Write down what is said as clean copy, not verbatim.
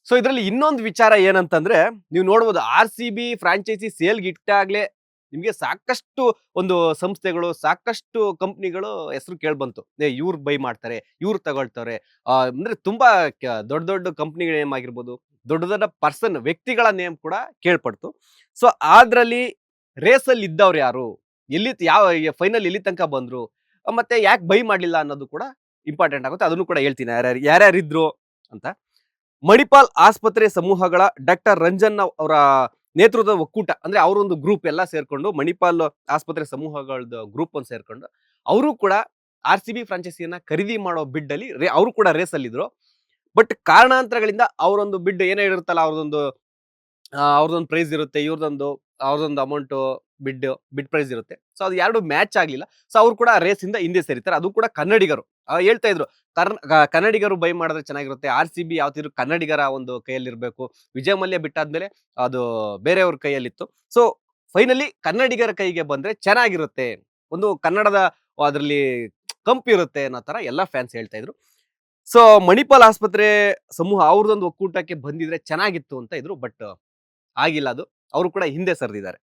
So ಇದರಲ್ಲಿ ಇನ್ನೊಂದು ವಿಚಾರ ಏನಂತಂದ್ರೆ, ನೀವು ನೋಡ್ಬೋದು RCB ಫ್ರಾಂಚೈಸಿ ಸೇಲ್ಗೆ ಇಟ್ಟಾಗ್ಲೇ ನಿಮ್ಗೆ ಸಾಕಷ್ಟು ಒಂದು ಸಂಸ್ಥೆಗಳು, ಸಾಕಷ್ಟು ಕಂಪ್ನಿಗಳು ಹೆಸರು ಕೇಳ್ಬಂತು. ಇವ್ರು ಬೈ ಮಾಡ್ತಾರೆ, ಇವ್ರು ತಗೊಳ್ತಾರೆ. ಅಂದ್ರೆ ತುಂಬಾ ದೊಡ್ಡ ದೊಡ್ಡ ಕಂಪ್ನಿಗಳ ನೇಮ್ ಆಗಿರ್ಬೋದು, ದೊಡ್ಡ ದೊಡ್ಡ ವ್ಯಕ್ತಿಗಳ ನೇಮ್ ಕೂಡ ಕೇಳ್ಪಡ್ತು. ಸೊ ಅದ್ರಲ್ಲಿ ರೇಸಲ್ಲಿ ಇದ್ದವ್ರು ಯಾರು, ಯಾವ ಫೈನಲ್ ಎಲ್ಲಿ ತನಕ ಬಂದ್ರು, ಮತ್ತೆ ಯಾಕೆ ಬೈ ಮಾಡ್ಲಿಲ್ಲ ಅನ್ನೋದು ಕೂಡ ಇಂಪಾರ್ಟೆಂಟ್ ಆಗುತ್ತೆ. ಅದನ್ನು ಕೂಡ ಹೇಳ್ತೀನಿ ಯಾರ್ಯಾರಿದ್ರು ಅಂತ. ಮಣಿಪಾಲ್ ಆಸ್ಪತ್ರೆ ಸಮೂಹಗಳ ಡಾಕ್ಟರ್ ರಂಜನ್ ಅವರ ನೇತೃತ್ವದ ಒಕ್ಕೂಟ, ಅಂದ್ರೆ ಅವರೊಂದು ಗ್ರೂಪ್ ಎಲ್ಲ ಸೇರ್ಕೊಂಡು, ಮಣಿಪಾಲ್ ಆಸ್ಪತ್ರೆ ಸಮೂಹಗಳದ ಗ್ರೂಪ್ ಒಂದು ಸೇರ್ಕೊಂಡು ಅವರು ಕೂಡ RCB ಫ್ರಾಂಚೈಸಿಯನ್ನ ಖರೀದಿ ಮಾಡೋ ಬಿಡ್ ಅಲ್ಲಿ ಅವರು ಕೂಡ ರೇಸ್ ಅಲ್ಲಿ ಇದ್ರು. ಬಟ್ ಕಾರಣಾಂತರಗಳಿಂದ ಅವರೊಂದು ಬಿಡ್ ಏನೇ ಇರುತ್ತಲ್ಲ, ಅವ್ರದೊಂದು ಪ್ರೈಸ್ ಇರುತ್ತೆ, ಅವ್ರದೊಂದು ಅಮೌಂಟ್ ಬಿಡ್ ಪ್ರೈಸ್ ಇರುತ್ತೆ. ಸೊ ಅದು ಎರಡು ಮ್ಯಾಚ್ ಆಗ್ಲಿಲ್ಲ. ಸೊ ಅವ್ರು ಕೂಡ ರೇಸ್ ಇಂದ ಹಿಂದೆ ಸೇರಿತಾರೆ. ಅದು ಕೂಡ ಕನ್ನಡಿಗರು ಹೇಳ್ತಾ ಇದ್ರು, ಕನ್ನಡಿಗರು ಬೈ ಮಾಡಿದ್ರೆ ಚೆನ್ನಾಗಿರುತ್ತೆ. RCB ಯಾವತ್ತಿದ್ರು ಕನ್ನಡಿಗರ ಒಂದು ಕೈಯಲ್ಲಿ ಇರಬೇಕು. ವಿಜಯ ಮಲ್ಯ ಬಿಟ್ಟಾದ್ಮೇಲೆ ಅದು ಬೇರೆಯವ್ರ ಕೈಯಲ್ಲಿತ್ತು. ಸೊ ಫೈನಲಿ ಕನ್ನಡಿಗರ ಕೈಗೆ ಬಂದ್ರೆ ಚೆನ್ನಾಗಿರುತ್ತೆ, ಒಂದು ಕನ್ನಡದ ಅದ್ರಲ್ಲಿ ಕಂಪಿರುತ್ತೆ ಅನ್ನೋ ತರ ಎಲ್ಲಾ ಫ್ಯಾನ್ಸ್ ಹೇಳ್ತಾ ಇದ್ರು. ಸೊ ಮಣಿಪಾಲ್ ಆಸ್ಪತ್ರೆ ಸಮೂಹ ಅವ್ರದೊಂದು ಒಕ್ಕೂಟಕ್ಕೆ ಬಂದಿದ್ರೆ ಚೆನ್ನಾಗಿತ್ತು ಅಂತ ಇದ್ರು. ಬಟ್ ಆಗಿಲ್ಲ ಅದು. ಅವರು ಕೂಡ ಹಿಂದೆ ಸರಿದಿದ್ದಾರೆ.